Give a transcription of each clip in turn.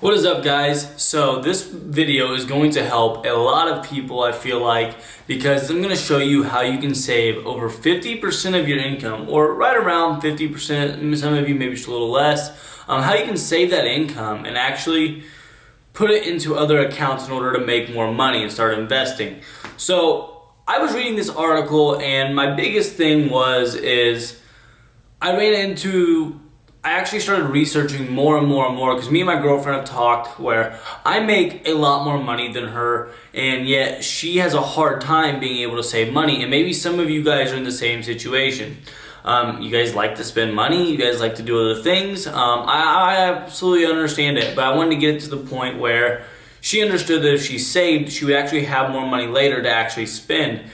What is up, guys? So this video is going to help a lot of people, I feel like, because I'm going to show you how you can save over 50% of your income, or right around 50%, some of you maybe just a little less, how you can save that income and actually put it into other accounts in order to make more money and start investing. So I was reading this article, and my biggest thing I actually started researching more and more because me and my girlfriend have talked where I make a lot more money than her, and yet she has a hard time being able to save money. And maybe some of you guys are in the same situation. You guys like to spend money, you guys like to do other things. I absolutely understand it, but I wanted to get it to the point where she understood that if she saved, she would actually have more money later to actually spend.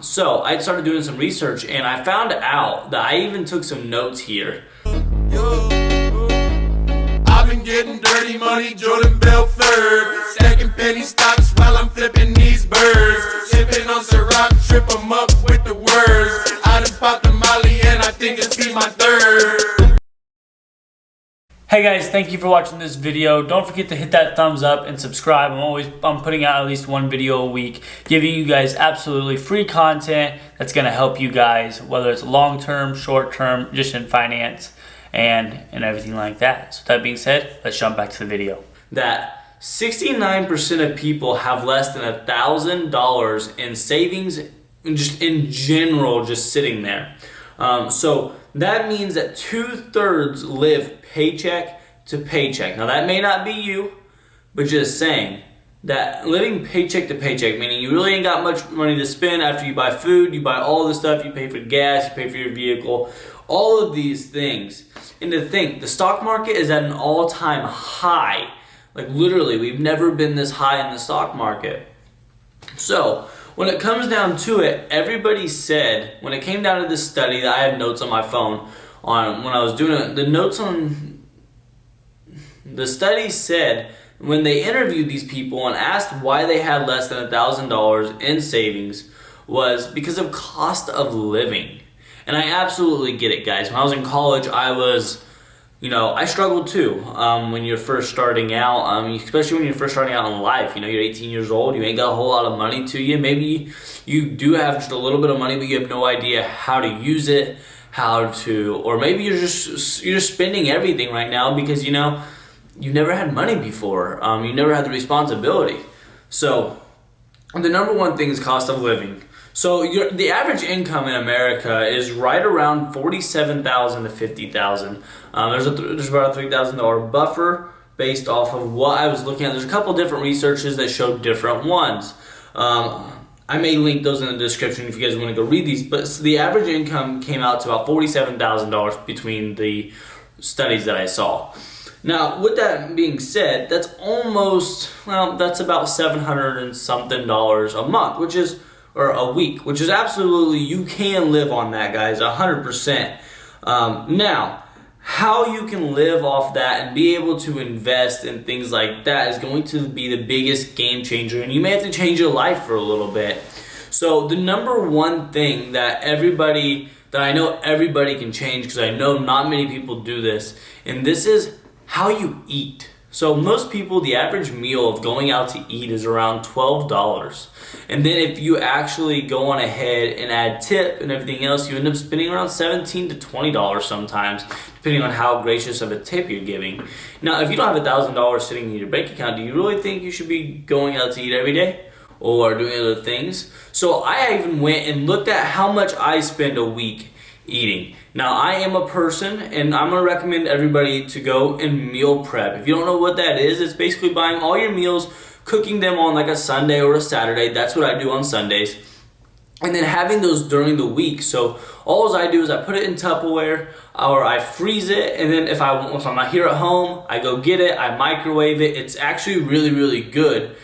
So I started doing some research, and I found out that I even took some notes here. I've been getting dirty money, Jordan Belfort. Stacking penny stocks while I'm flipping these birds. Sipping on Ciroc, trip 'em up with the words. I done popped the Molly and I think it's be my third. Hey guys, thank you for watching this video. Don't forget to hit that thumbs up and subscribe. I'm putting out at least one video a week, giving you guys absolutely free content that's gonna help you guys, whether it's long-term, short-term, just in finance and everything like that. So with that being said, let's jump back to the video. That 69% of people have less than $1,000 in savings, just in general, just sitting there. So that means that 2/3 live paycheck to paycheck. Now that may not be you, but just saying that living paycheck to paycheck, meaning you really ain't got much money to spend after you buy food, you buy all the stuff, you pay for gas, you pay for your vehicle, all of these things. And to think, the stock market is at an all-time high. Like literally, we've never been this high in the stock market. So when it comes down to it, everybody said, when it came down to this study, that I had notes on my phone on when I was doing it, the study said when they interviewed these people and asked why they had less than $1,000 in savings was because of cost of living. And I absolutely get it, guys. When I was in college, I struggled too. When you're first starting out, especially when you're first starting out in life, you're 18 years old, you ain't got a whole lot of money to you. Maybe you do have just a little bit of money, but you have no idea how to use it, or maybe you're just spending everything right now because you never had money before. You never had the responsibility. So the number one thing is cost of living. So the average income in America is right around $47,000 to $50,000. There's about a $3,000 buffer based off of what I was looking at. There's a couple different researches that show different ones. I may link those in the description if you guys want to go read these. But so the average income came out to about $47,000 between the studies that I saw. Now, with that being said, that's about $700 and something a month, or a week, which is absolutely, you can live on that, guys, 100%. Now, how you can live off that and be able to invest in things like that is going to be the biggest game changer, and you may have to change your life for a little bit. So the number one thing that I know everybody can change, because I know not many people do this, and this is how you eat. So most people, the average meal of going out to eat is around $12. And then if you actually go on ahead and add tip and everything else, you end up spending around $17 to $20 sometimes, depending on how gracious of a tip you're giving. Now, if you don't have $1,000 sitting in your bank account, do you really think you should be going out to eat every day or doing other things? So I even went and looked at how much I spend a week eating. Now, I am a person, and I'm going to recommend everybody to go and meal prep. If you don't know what that is, it's basically buying all your meals, cooking them on like a Sunday or a Saturday. That's what I do on Sundays. And then having those during the week. So all I do is I put it in Tupperware, or I freeze it, and then if I'm not here at home, I go get it, I microwave it. It's actually really, really good,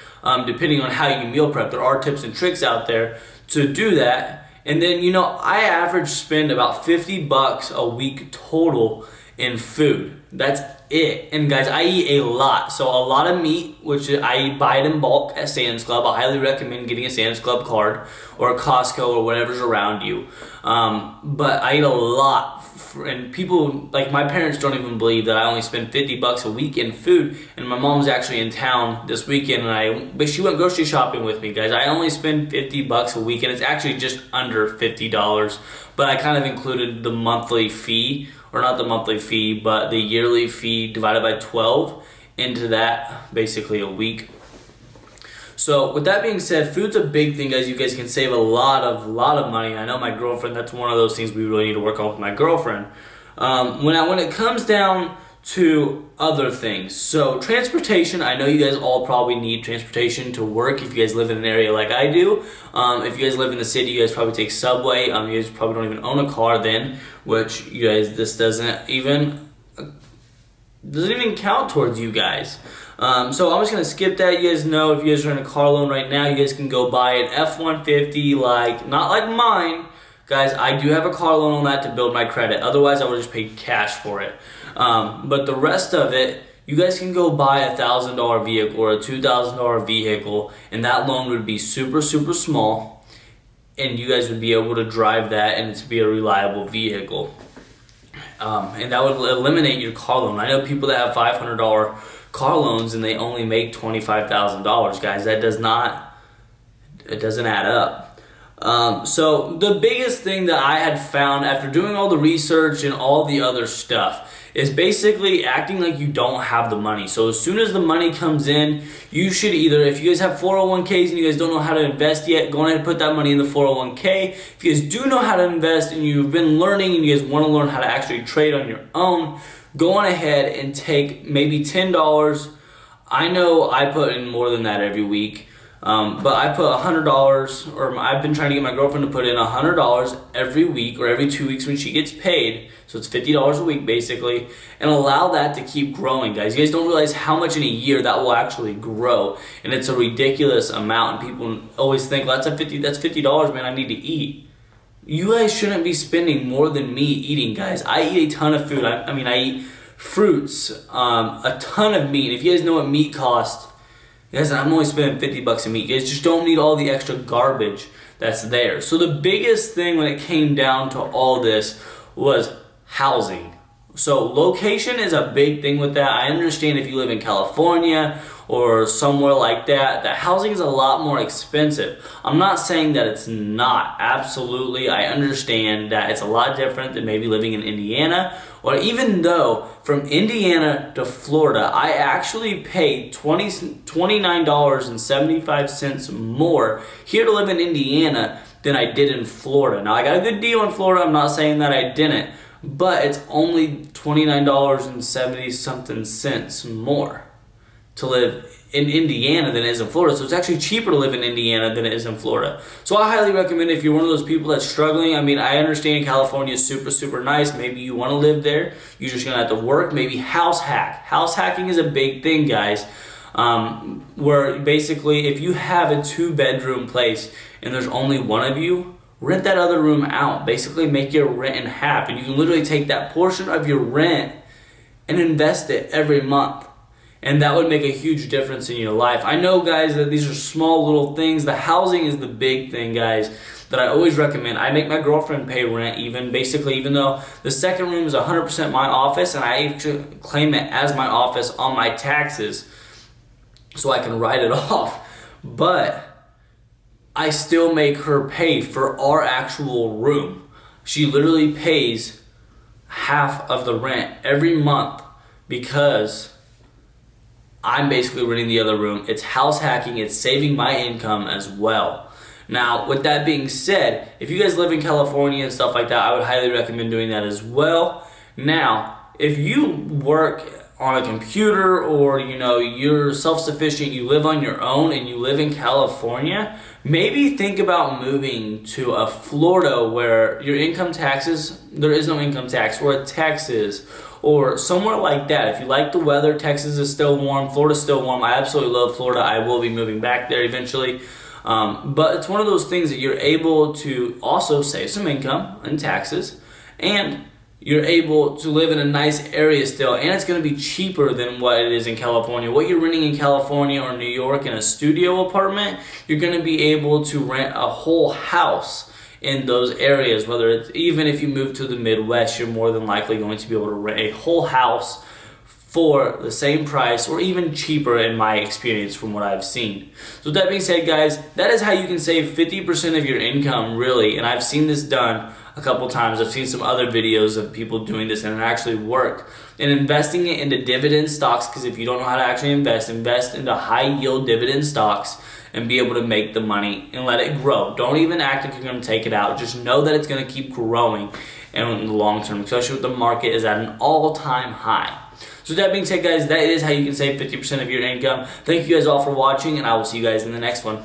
depending on how you meal prep. There are tips and tricks out there to do that. And then, I average spend about $50 a week total in food. That's it. And guys, I eat a lot. So a lot of meat, which I buy it in bulk at Sam's Club. I highly recommend getting a Sam's Club card or a Costco or whatever's around you. But I eat a lot. And people, like my parents don't even believe that I only spend $50 a week in food. And my mom's actually in town this weekend, but she went grocery shopping with me, guys. I only spend $50 a week, and it's actually just under $50. But I kind of included the monthly fee, or not the monthly fee, but the yearly fee divided by 12 into that, basically a week. So with that being said, food's a big thing, guys. You guys can save a lot of money. I know my girlfriend, that's one of those things we really need to work on with my girlfriend. When it comes down to other things, so transportation, I know you guys all probably need transportation to work if you guys live in an area like I do. If you guys live in the city, you guys probably take subway. You guys probably don't even own a car then, which you guys, this doesn't even count towards you guys. So I'm just going to skip that. You guys know if you guys are in a car loan right now, you guys can go buy an F-150, not like mine. Guys, I do have a car loan on that to build my credit. Otherwise, I would just pay cash for it. But the rest of it, you guys can go buy a $1,000 vehicle or a $2,000 vehicle, and that loan would be super, super small, and you guys would be able to drive that, and it's be a reliable vehicle. And that would eliminate your car loan. I know people that have $500 car loans and they only make $25,000, guys. That doesn't add up. So the biggest thing that I had found after doing all the research and all the other stuff is basically acting like you don't have the money. So as soon as the money comes in, you should either, if you guys have 401ks and you guys don't know how to invest yet, go ahead and put that money in the 401k. If you guys do know how to invest and you've been learning and you guys want to learn how to actually trade on your own, go on ahead and take maybe $10. I know I put in more than that every week. But I put $100, or I've been trying to get my girlfriend to put in $100 every week or every 2 weeks when she gets paid. So it's $50 a week basically, and allow that to keep growing, guys. You guys don't realize how much in a year that will actually grow, and it's a ridiculous amount. And people always think, well, that's $50, man, I need to eat. You guys shouldn't be spending more than me eating, guys. I eat a ton of food. I eat fruits, a ton of meat. If you guys know what meat costs, guys, I'm only spending $50 a meat. You guys just don't need all the extra garbage that's there. So the biggest thing when it came down to all this was housing. So location is a big thing with that. I understand if you live in California or somewhere like that, that housing is a lot more expensive. I'm not saying that it's not. Absolutely, I understand that it's a lot different than maybe living in Indiana, or even though from Indiana to Florida, I actually paid $29.75 more here to live in Indiana than I did in Florida. Now, I got a good deal in Florida. I'm not saying that I didn't, but it's only $29.70 more to live in Indiana than it is in Florida. So it's actually cheaper to live in Indiana than it is in Florida. So I highly recommend, if you're one of those people that's struggling, I understand California is super, super nice. Maybe you want to live there. You're just going to have to work. Maybe house hack. House hacking is a big thing, guys. Where basically if you have a 2-bedroom place and there's only one of you, rent that other room out. Basically make your rent in half, and you can literally take that portion of your rent and invest it every month, and that would make a huge difference in your life. I know, guys, that these are small little things. The housing is the big thing, guys, that I always recommend. I make my girlfriend pay rent even though the second room is 100% my office, and I actually claim it as my office on my taxes so I can write it off. But I still make her pay for our actual room. She literally pays half of the rent every month because I'm basically renting the other room. It's house hacking. It's saving my income as well. Now, with that being said, if you guys live in California and stuff like that, I would highly recommend doing that as well. Now, if you work on a computer, or you're self-sufficient, you live on your own and you live in California, maybe think about moving to a Florida where your income taxes, there is no income tax, or a Texas, or somewhere like that. If you like the weather, Texas is still warm, Florida's still warm. I absolutely love Florida. I will be moving back there eventually. But it's one of those things that you're able to also save some income and taxes, and you're able to live in a nice area still, and it's going to be cheaper than what it is in California. What you're renting in California or New York in a studio apartment, you're going to be able to rent a whole house in those areas. Whether it's, even if you move to the Midwest, you're more than likely going to be able to rent a whole house for the same price or even cheaper, in my experience from what I've seen. So with that being said, guys, that is how you can save 50% of your income, really. And I've seen this done a couple times. I've seen some other videos of people doing this, and it actually worked. And investing it into dividend stocks, because if you don't know how to actually invest into high yield dividend stocks and be able to make the money and let it grow. Don't even act like you're going to take it out. Just know that it's going to keep growing in the long term, especially when the market is at an all-time high. So with that being said, guys, that is how you can save 50% of your income. Thank you guys all for watching, and I will see you guys in the next one.